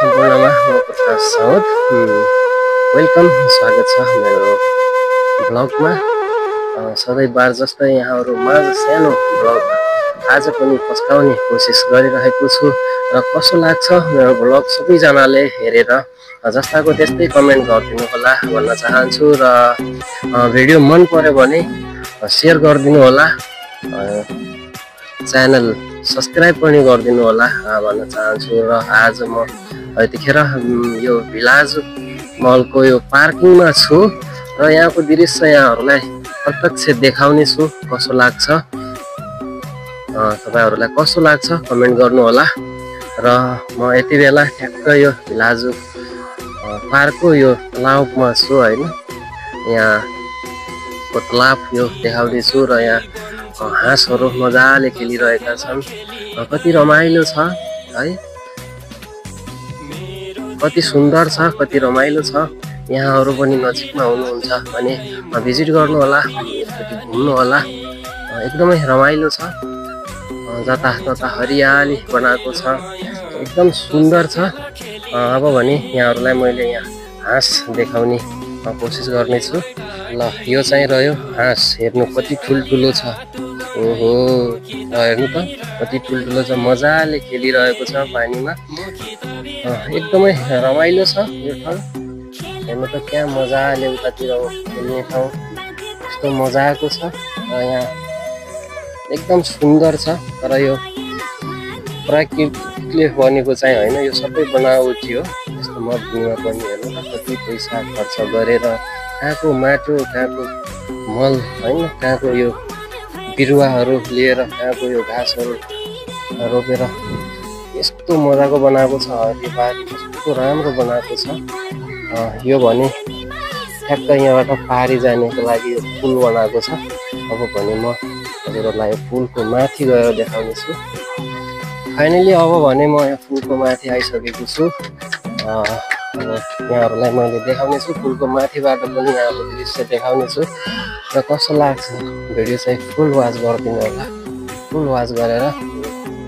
सम्पूर्णमा म प्रकाश Saud welcome स्वागत छ मेरो ब्लगमा। सधैँबार जस्तै यहाँहरू माझ सानो ब्लग आज पनि पस्काउने कोसिस गरिरहेको छु र कसो लाग्छ मेरो ब्लग सबैजनाले हेरेर जस्ताको त्यस्तै कमेन्ट गरिदिनु होला भन्न चाहन्छु र भिडियो मन पर्यो भने शेयर गरिदिनु होला, च्यानल सब्सक्राइब पनि गरिदिनु होला भन्न चाहन्छु। र आज म यतिखेर यो भिलाज मलको यो पार्किङमा छु र यहाँको दृश्य यहाँहरूलाई प्रत्यक्ष देखाउने छु। कसो लाग्छ तपाईहरुलाई कसो लाग्छ कमेन्ट गर्नु होला। र म यति बेला ठ्याक्क यो भिलाज पार्कको यो तलाबमा छु हैन, यहाँ को तलाब यो देखाउँदै छु र यहाँ हाँसहरु मजाले खेलिरहेका छन्। कति रमाइलो छ है, कति सुन्दर छ, कति रमाइलो छ। यहाँहरु पनि नजिकमा हुनुहुन्छ भने भिजिट गर्नु होला, घुम्नु होला। एकदमै रमाइलो छ, जतातता हरियाली बनाएको छ, एकदम सुन्दर छ। अब भने यहाँहरुलाई मैले यहाँ हाँस देखाउने कोसिस गर्ने छु। ल यो चाहिँ रह्यो हाँस, हेर्नु कति ठुल्ठुलो छ। ओहो हेर्नु त कति ठुल्ठुलो छ, मजाले खेलिरहेको छ पानीमा। एकदमै रमाइलो छ यो ठाउँ। हेर्नु त क्या मजाले उतातिर खेल्ने ठाउँ, यस्तो मजाको छ। र यहाँ एकदम सुन्दर छ, तर यो प्राकृतिकले बनेको चाहिँ होइन, यो सबै बनावटी हो। यस्तो मदमा पनि हेर्नु त कति पैसा खर्च गरेर कहाँको माटो, कहाँको मल होइन, कहाँको यो बिरुवाहरू लिएर कहाँको यो घाँसहरू रोपेर यस्तो मजाको बनाएको छ। हरियाली कस्तो राम्रो बनाएको छ। यो भने ठ्याक्क यहाँबाट पारी जानेको लागि यो पुल बनाएको छ। अब भने म हजुरहरूलाई यो पुलको माथि गएर देखाउने छु। फाइनली अब भने म यहाँ पुलको माथि आइसकेको छु। यहाँहरूलाई मैले देखाउने छु, पुलको माथिबाट पनि यहाँको दृश्य देखाउने छु। र कस्तो लाग्छ भिडियो चाहिँ फुल वाच गरिदिनु होला। फुल वाच गरेर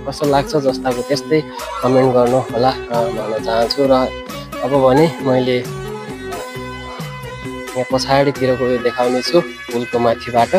कस्तो लाग्छ जस्ताको त्यस्तै कमेन्ट गर्नु होला भन्न चाहन्छु। र अब भने मैले यहाँ पछाडितिरको यो देखाउने छु पुलको माथिबाट।